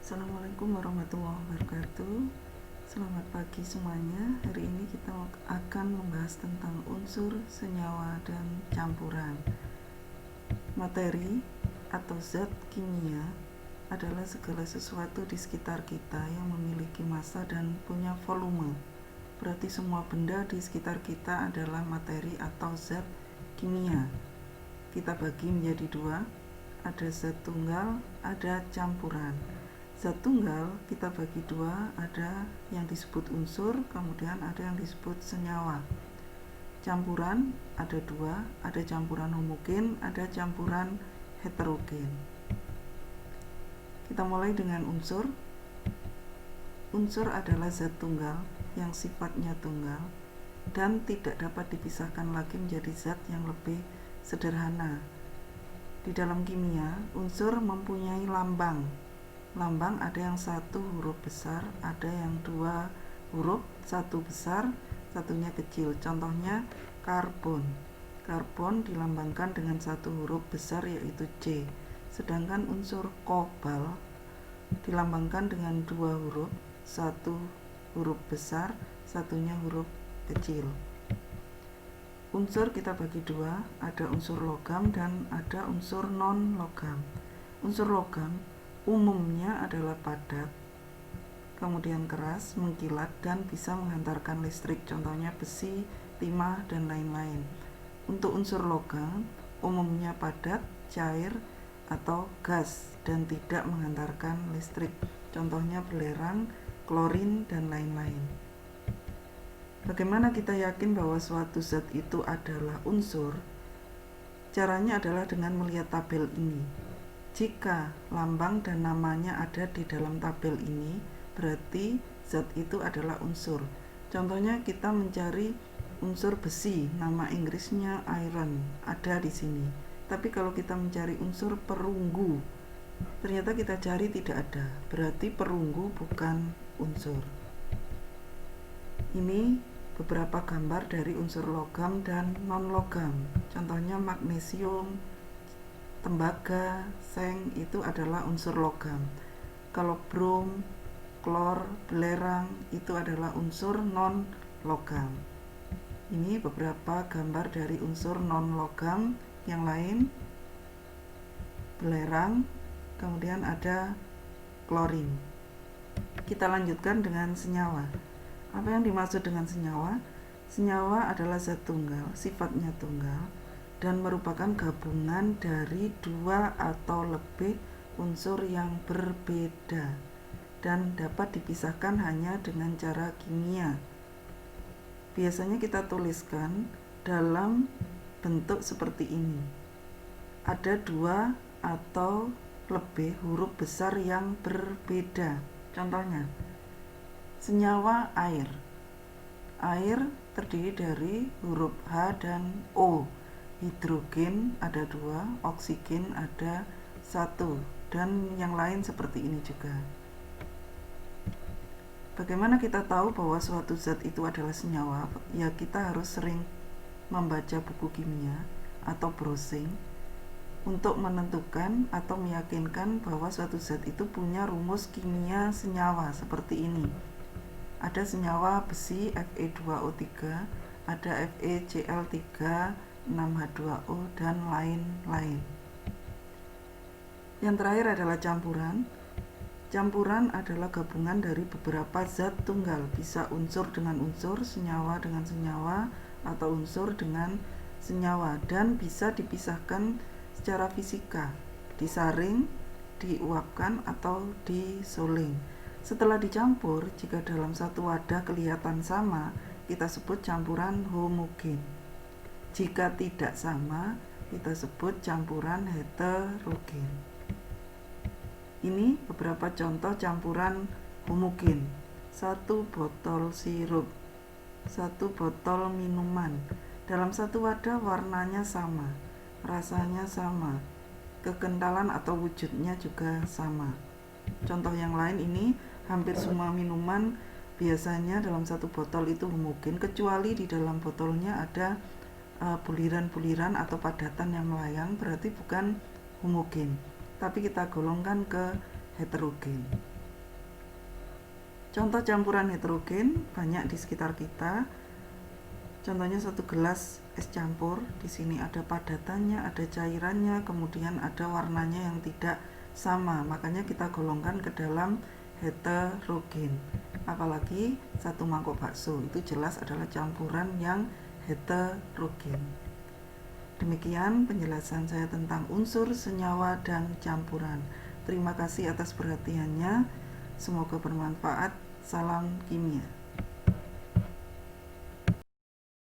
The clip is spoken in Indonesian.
Assalamualaikum warahmatullahi wabarakatuh. Selamat pagi semuanya. Hari ini kita akan membahas tentang unsur, senyawa, dan campuran. Materi atau zat kimia adalah segala sesuatu di sekitar kita yang memiliki massa dan punya volume. Berarti semua benda di sekitar kita adalah materi atau zat kimia. Kita bagi menjadi dua, ada zat tunggal, ada campuran. Zat tunggal kita bagi dua, ada yang disebut unsur, kemudian ada yang disebut senyawa. Campuran ada dua, ada campuran homogen, ada campuran heterogen. Kita mulai dengan unsur. Unsur adalah zat tunggal yang sifatnya tunggal dan tidak dapat dipisahkan lagi menjadi zat yang lebih sederhana. Di dalam kimia, unsur mempunyai lambang. Lambang ada yang satu huruf besar, ada yang dua huruf, satu besar, satunya kecil. Contohnya karbon. Karbon dilambangkan dengan satu huruf besar yaitu C. Sedangkan unsur kobal dilambangkan dengan dua huruf, satu huruf besar, satunya huruf kecil. Unsur kita bagi dua, ada unsur logam dan ada unsur non-logam. Unsur logam umumnya adalah padat, kemudian keras, mengkilat, dan bisa menghantarkan listrik, contohnya besi, timah, dan lain-lain. Untuk unsur logam, umumnya padat, cair, atau gas, dan tidak menghantarkan listrik, contohnya belerang, klorin, dan lain-lain. Bagaimana kita yakin bahwa suatu zat itu adalah unsur? Caranya adalah dengan melihat tabel ini. Jika lambang dan namanya ada di dalam tabel ini, berarti zat itu adalah unsur. Contohnya kita mencari unsur besi, nama Inggrisnya iron, ada di sini. Tapi kalau kita mencari unsur perunggu, ternyata kita cari tidak ada, berarti perunggu bukan unsur. Ini beberapa gambar dari unsur logam dan non-logam. Contohnya magnesium, tembaga, seng itu adalah unsur logam. Kalau brom, klor, belerang itu adalah unsur non-logam. Ini beberapa gambar dari unsur non-logam yang lain. Belerang, kemudian ada klorin. Kita lanjutkan dengan senyawa. Apa yang dimaksud dengan senyawa? Senyawa adalah zat tunggal, sifatnya tunggal, dan merupakan gabungan dari dua atau lebih unsur yang berbeda dan dapat dipisahkan hanya dengan cara kimia. Biasanya kita tuliskan dalam bentuk seperti ini. Ada dua atau lebih huruf besar yang berbeda. Contohnya, senyawa air. Air terdiri dari huruf H dan O. Hidrogen ada dua, oksigen ada satu, dan yang lain seperti ini juga. Bagaimana kita tahu bahwa suatu zat itu adalah senyawa? Ya, kita harus sering membaca buku kimia atau browsing untuk menentukan atau meyakinkan bahwa suatu zat itu punya rumus kimia senyawa seperti ini. Ada senyawa besi Fe2O3, ada FeCl3, 6H2O, dan lain-lain. Yang terakhir adalah campuran. Campuran adalah gabungan dari beberapa zat tunggal, bisa unsur dengan unsur, senyawa dengan senyawa, atau unsur dengan senyawa, dan bisa dipisahkan secara fisika, disaring, diuapkan, atau disuling. Setelah dicampur, jika dalam satu wadah kelihatan sama, kita sebut campuran homogen. Jika tidak sama, kita sebut campuran heterogen. Ini beberapa contoh campuran homogen. 1 botol sirup, 1 botol minuman. Dalam satu wadah warnanya sama, rasanya sama, kekentalan atau wujudnya juga sama. Contoh yang lain ini, hampir semua minuman biasanya dalam satu botol itu homogen, kecuali di dalam botolnya ada buliran-buliran atau padatan yang melayang, berarti bukan homogen, tapi kita golongkan ke heterogen. Contoh campuran heterogen banyak di sekitar kita. Contohnya 1 gelas es campur, di sini ada padatannya, ada cairannya, kemudian ada warnanya yang tidak sama, makanya kita golongkan ke dalam heterogen. Apalagi 1 mangkok bakso, itu jelas adalah campuran yang heterogen. Demikian penjelasan saya tentang unsur, senyawa, dan campuran. Terima kasih atas perhatiannya. Semoga bermanfaat. Salam kimia.